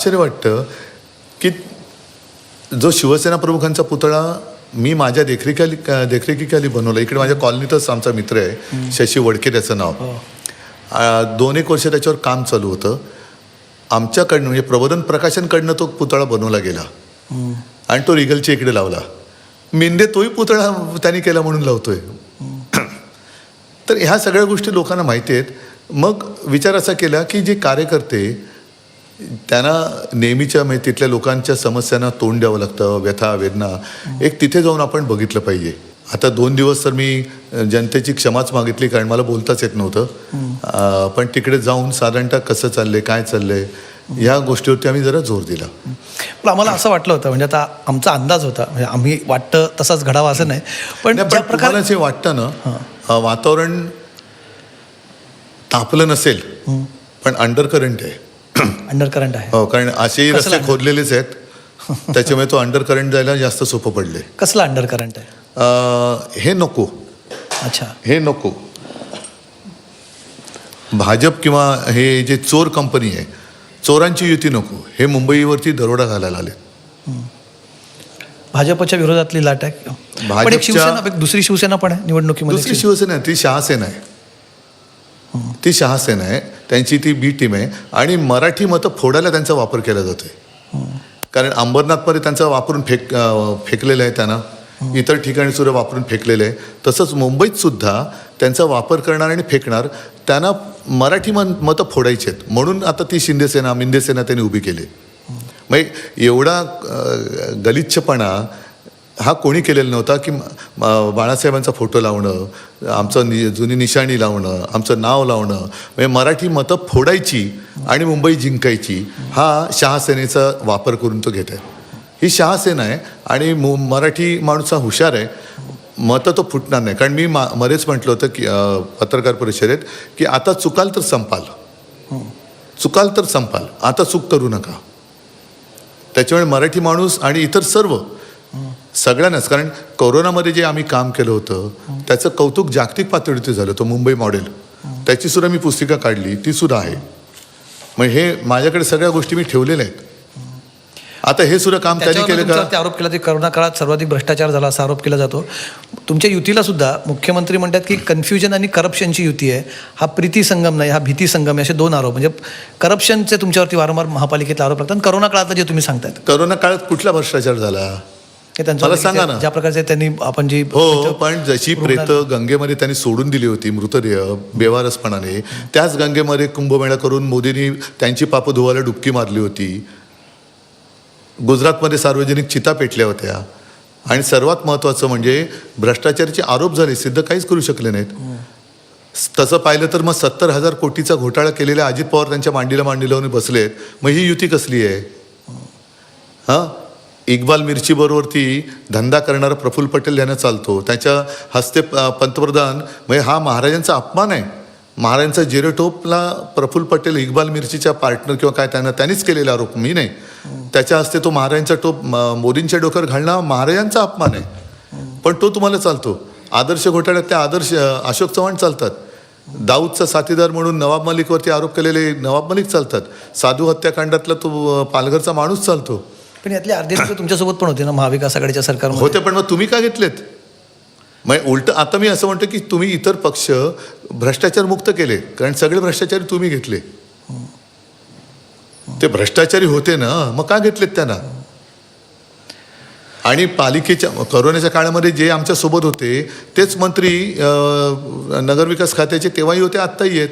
आश्चर्य वाटतं की जो शिवसेना प्रमुखांचा पुतळा मी माझ्या देखरेखीखाली बनवला. इकडे माझ्या कॉलनीतच आमचा मित्र आहे शशी वडके त्याचं नाव. 2-1 वर्ष त्याच्यावर काम चालू होतं. आमच्याकडनं म्हणजे प्रबोधन प्रकाशनकडनं तो पुतळा बनवला गेला आणि तो रिगलच्या इकडे लावला. मिंदे तोही पुतळा त्यांनी केला म्हणून लावतोय. तर ह्या सगळ्या गोष्टी लोकांना माहिती आहेत. मग विचार असा केला की जे कार्यकर्ते त्यांना नेहमीच्या म्हणजे तिथल्या लोकांच्या समस्यांना तोंड द्यावं लागतं, व्यथा वेदना, एक तिथे जाऊन आपण बघितलं पाहिजे. आता 2 दिवस तर मी जनतेची क्षमाच मागितली कारण मला बोलताच येत नव्हतं. पण तिकडे जाऊन साधारणतः कसं चाललंय, काय चाललंय, ह्या गोष्टीवरती आम्ही जरा जोर दिला. पण आम्हाला असं वाटलं होतं, म्हणजे आता आमचा अंदाज होता, म्हणजे आम्ही वाटतं तसाच घडावा असं नाही, पण ज्या प्रकारे जे वाटतं ना, वातावरण तापलं नसेल पण अंडर करंट आहे. अंडर करंट आहे. हो, कारण असेही रस्ते खोदलेलेच आहेत, त्याच्यामुळे तो अंडर करंट जायला जास्त सोपं पडले. कसला अंडर करंट आहे? हे नको. अच्छा, हे नको. भाजप किंवा हे जे चोर कंपनी आहे, चोरांची युती नको. हे मुंबईवरती दरोडा घालायला आले. भाजपच्या विरोधातली लाट आहे. पण एक शिवसेना, एक दुसरी शिवसेना पण आहे निवडणुकीमध्ये. दुसरी शिवसेना ती शहासेना आहे. ती शहासेना आहे, त्यांची ती बी टीम आहे आणि मराठी मतं फोडायला त्यांचा वापर केला जातोय. कारण अंबरनाथमध्ये त्यांचा वापरून फेकलेलं आहे त्यांना, इतर ठिकाणी सुद्धा वापरून फेकलेलं आहे. तसंच मुंबईत सुद्धा त्यांचा वापर करणार आणि फेकणार. त्यांना मराठी मतं फोडायची आहेत म्हणून आता ती शिंदेसेना मिंदेसेना त्यांनी उभी केली. म्हणजे एवढा गलिच्छपणा हा कोणी केलेला नव्हता की बाळासाहेबांचा फोटो लावणं, आमचं जुनी निशाणी लावणं, आमचं नाव लावणं, म्हणजे मराठी मतं फोडायची आणि मुंबई जिंकायची, हा शहासेनेचा वापर करून तो घेत आहे. ही शहासेना आहे आणि मराठी माणूस हा हुशार आहे. मतं तो फुटणार नाही. कारण मी मध्येच म्हटलं होतं की पत्रकार परिषदेत की आता चुकाल तर संपाल, चुकाल तर संपाल, आता चूक करू नका. त्याच्यामुळे मराठी माणूस आणि इतर सर्व सगळ्यांनाच, कारण कोरोनामध्ये जे आम्ही काम केलं होतं त्याचं कौतुक जागतिक पातळीवरती झालं. तो मुंबई मॉडेल, त्याची सुद्धा मी पुस्तिका काढली, ती सुद्धा आहे. मग हे माझ्याकडे सगळ्या गोष्टी मी ठेवलेल्या आहेत. आता हे सुद्धा काम त्यांनी केलं का? आरोप केला की करोना काळात सर्वाधिक भ्रष्टाचार झाला असा आरोप केला जातो. तुमच्या युतीला सुद्धा मुख्यमंत्री म्हणतात की कन्फ्युजन आणि करप्शनची युती आहे, हा प्रीती संगम नाही, हा भीती संगम आहे, असे 2 आरोप. म्हणजे करप्शनचे तुमच्यावरती वारंवार महापालिकेतले आरोप लागतात. करोना काळात जे तुम्ही सांगतायत, करोना काळात कुठला भ्रष्टाचार झाला मला सांगा ना. ज्या प्रकारचे त्यांनी आपण जी हो, पण जशी प्रेत गंगेमध्ये त्यांनी सोडून दिली होती मृतदेह बेवारसपणाने, त्याच गंगेमध्ये कुंभमेळा करून मोदींनी त्यांची पापं धुवायला डुबकी मारली होती. गुजरातमध्ये सार्वजनिक चिता पेटल्या होत्या आणि सर्वात महत्त्वाचं म्हणजे भ्रष्टाचाराचे आरोप झाले, सिद्ध काहीच करू शकले नाहीत. तसं पाहिलं तर मग 70,000 कोटीचा घोटाळा केलेल्या अजित पवार त्यांच्या मांडीला लावून बसलेत. मग ही युती कसली आहे? हां, इक्बाल मिर्ची बरोबरती धंदा करणारा प्रफुल्ल पटेल यांना चालतो, त्याच्या हस्ते पंतप्रधान, म्हणजे हा महाराजांचा अपमान आहे. महाराजांचा जेरेटोपला प्रफुल्ल पटेल इक्बाल मिर्चीच्या पार्टनर किंवा काय त्यांनीच केलेला आरोप, मी नाही. त्याच्या हस्ते तो महाराजांचा टोप मोदींच्या डोक्यावर घालणं महाराजांचा अपमान आहे. पण तो तुम्हाला चालतो. आदर्श घोटाळ्यात त्या आदर्श अशोक चव्हाण चालतात. दाऊदचा साथीदार म्हणून नवाब मलिकवरती आरोप केलेले नवाब मलिक चालतात. साधू हत्याकांडातला तो पालघरचा माणूस चालतो. पण यातले अर्धे लोक तुमच्यासोबत पण होते ना महाविकास आघाडीच्या सरकारमध्ये होते. पण मग तुम्ही का घेतलेत? मग उलट आता मी असं म्हणतो की तुम्ही इतर पक्ष भ्रष्टाचार मुक्त केले, कारण सगळे भ्रष्टाचारी तुम्ही घेतले. ते भ्रष्टाचारी होते ना, मग का घेतलेत त्यांना? आणि पालिकेच्या करोनाच्या काळामध्ये जे आमच्या सोबत होते तेच मंत्री नगरविकास खात्याचे तेव्हाही होते, आत्ताही आहेत.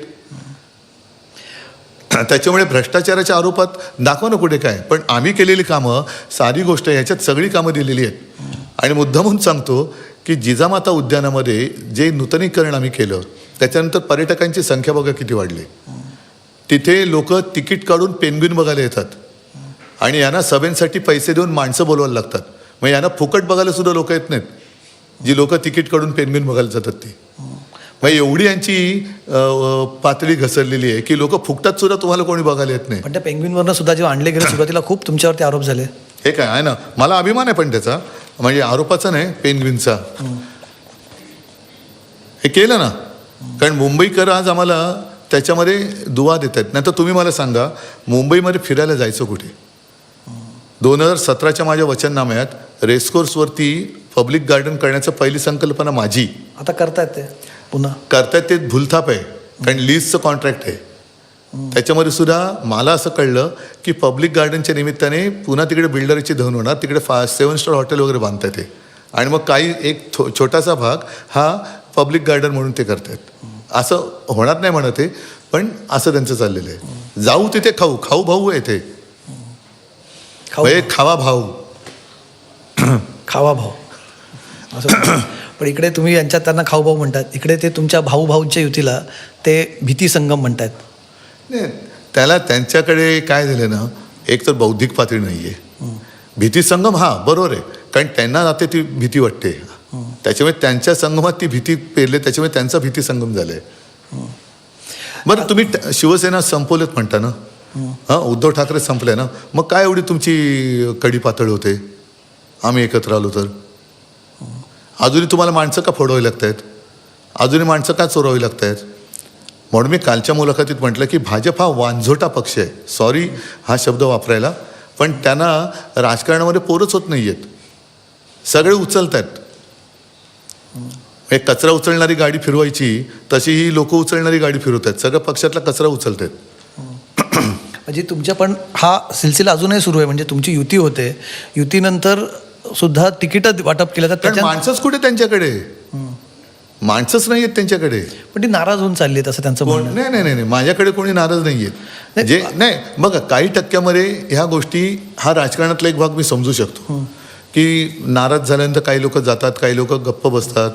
त्याच्यामुळे भ्रष्टाचाराच्या आरोपात दाखवा ना कुठे काय. पण आम्ही केलेली कामं, सारी गोष्ट ह्याच्यात सगळी कामं दिलेली आहेत. आणि मुद्दामून सांगतो की जिजामाता उद्यानामध्ये जे नूतनीकरण आम्ही केलं, त्याच्यानंतर पर्यटकांची संख्या बघा किती वाढली. तिथे लोक तिकीट काढून पेंग्विन बघायला येतात आणि यांना सभेसाठी पैसे देऊन माणसं बोलवायला लागतात. मग यांना फुकट बघायला सुद्धा लोक येत नाहीत, जी लोक तिकीट काढून पेंग्विन बघायला जातात ती. मग एवढी यांची पातळी घसरलेली आहे की लोक फुकटात सुद्धा तुम्हाला कोणी बघायला येत नाही. पण त्या पेंग्विनवरनं सुद्धा जेव्हा आणले गेले सुरुवातीला खूप तुमच्यावरती आरोप झाले. हे काय आहे ना, मला अभिमान आहे पण त्याचा, म्हणजे आरोपाचा नाही, पेंग्विनचा. हे केलं ना, कारण मुंबईकर आज आम्हाला त्याच्यामध्ये दुवा देत आहेत. नाही तर तुम्ही मला सांगा, मुंबईमध्ये फिरायला जायचं कुठे? 2017च्या माझ्या वचननाम्यात रेसकोर्सवरती पब्लिक गार्डन करण्याचं पहिली संकल्पना माझी. आता करतायत ते पुन्हा. करतायत ते भूलथाप आहे, कारण लीजचं कॉन्ट्रॅक्ट आहे. त्याच्यामध्ये सुद्धा मला असं कळलं की पब्लिक गार्डनच्या निमित्ताने पुन्हा तिकडे बिल्डरची धन होणार, तिकडे 7 स्टार हॉटेल वगैरे बांधतायत ते, आणि मग काही एक छोटासा भाग हा पब्लिक गार्डन म्हणून ते करतायत. असं होणार नाही म्हणत आहे, पण असं त्यांचं चाललेलं आहे. जाऊ तिथे खाऊ, खाऊ भाऊ आहे ते, खावा भाऊ. खावा भाऊ असं. पण इकडे तुम्ही यांच्यात त्यांना खाऊ भाऊ म्हणतात, इकडे ते तुमच्या भाऊ भाऊंच्या युतीला ते भीती संगम म्हणतात. नाही, त्याला त्यांच्याकडे काय झालं ना, एक तर बौद्धिक पातळी नाही आहे. भीती संगम हा बरोबर आहे, कारण त्यांना आता ती भीती वाटते, त्याच्यामुळे त्यांच्या संगमात ती भीती पेरले, त्याच्यामुळे त्यांचा भीती संगम झालाय. बरं, तुम्ही शिवसेना संपवलेत म्हणता ना, हां, उद्धव ठाकरे संपले ना, मग काय एवढी तुमची कडी पातळ होते आम्ही एकत्र आलो तर? अजूनही तुम्हाला माणसं का फोडवावी लागत आहेत? अजूनही माणसं का चोरावी लागत आहेत? म्हणून मी कालच्या मुलाखतीत म्हटलं की भाजप हा वांझोटा पक्ष आहे. सॉरी हा शब्द वापरायला, पण त्यांना राजकारणामध्ये पोरच होत नाही आहेत. सगळे उचलत आहेत. एक कचरा उचलणारी गाडी फिरवायची, तशी ही लोक उचलणारी गाडी फिरवत आहेत. सगळ्या पक्षातला कचरा उचलत आहेत. म्हणजे तुमच्या पण हा सिलसिला अजूनही सुरू आहे. म्हणजे तुमची युती होते, युतीनंतर सुद्धा तिकीटं वाटप केलं जातं, कारण माणसंच कुठे त्यांच्याकडे? माणसंच नाही आहेत त्यांच्याकडे. पण ती नाराज होऊन चालली आहेत असं त्यांचं म्हणणं. नाही नाही नाही, माझ्याकडे कोणी नाराज नाही आहेत. जे नाही, बघा, काही टक्क्यामध्ये ह्या गोष्टी, हा राजकारणातला एक भाग मी समजू शकतो की नाराज झाल्यानंतर काही लोक जातात, काही लोक गप्प बसतात.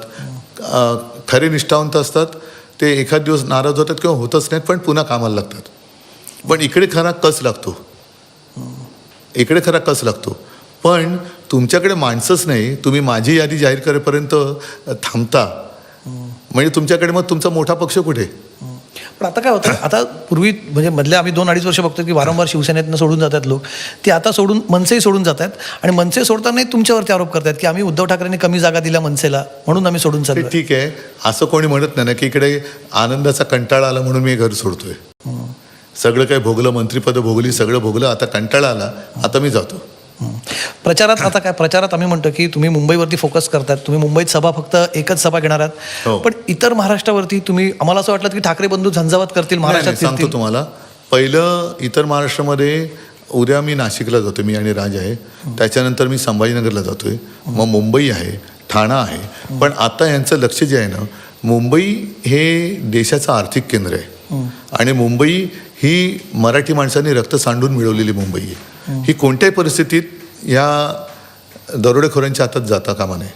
खरे निष्ठावंत असतात ते एखाद दिवस नाराज होतात किंवा होतच नाहीत, पण पुन्हा कामाला लागतात. पण इकडे खरा कस लागतो, इकडे खरा कस लागतो. पण तुमच्याकडे माणसंच नाही, तुम्ही माझी यादी जाहीर करेपर्यंत थांबता, म्हणजे तुमच्याकडे मग तुमचा मोठा पक्ष कुठे? पण आता काय होतं, आता पूर्वी म्हणजे मधल्या आम्ही 2-2.5 वर्ष बघतो की वारंवार शिवसेनेतनं सोडून जातात लोक. ते आता सोडून मनसेही सोडून जात आहेत, आणि मनसे सोडतानाही तुमच्यावरती आरोप करतात की आम्ही उद्धव ठाकरेंनी कमी जागा दिल्या मनसेला, म्हणून आम्ही सोडून चाललो. ठीक आहे, असं कोणी म्हणत नाही ना की इकडे आनंदाचा कंटाळा आला म्हणून मी घर सोडतोय. सगळं काही भोगलं, मंत्रिपद भोगली, सगळं भोगलं, आता कंटाळा आला, आता मी जातो. प्रचारात आता काय, प्रचारात आम्ही म्हणतो की तुम्ही मुंबईवरती फोकस करतात, तुम्ही मुंबईत सभा फक्त एकच सभा घेणार आहात, हो. पण इतर महाराष्ट्रावरती तुम्ही, आम्हाला असं वाटलं की ठाकरे बंधू झंझावात करतील महाराष्ट्रात. सांगतो तुम्हाला, पहिलं इतर महाराष्ट्रामध्ये उद्या मी नाशिकला जातो, मी आणि राज आहे, त्याच्यानंतर मी संभाजीनगरला जातोय, मग मुंबई आहे, ठाणा आहे. पण आता यांचं लक्ष जे आहे ना, मुंबई हे देशाचं आर्थिक केंद्र आहे, आणि मुंबई ही मराठी माणसांनी रक्त सांडून मिळवलेली मुंबई आहे. ही कोणत्याही परिस्थितीत या दरोडेखोरांच्या हातात जाता कामा नये,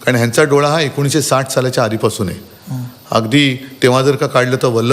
कारण ह्यांचा डोळा हा 1960 सालाच्या आधीपासून आहे. अगदी तेव्हा जर का काढलं तर वल्लभ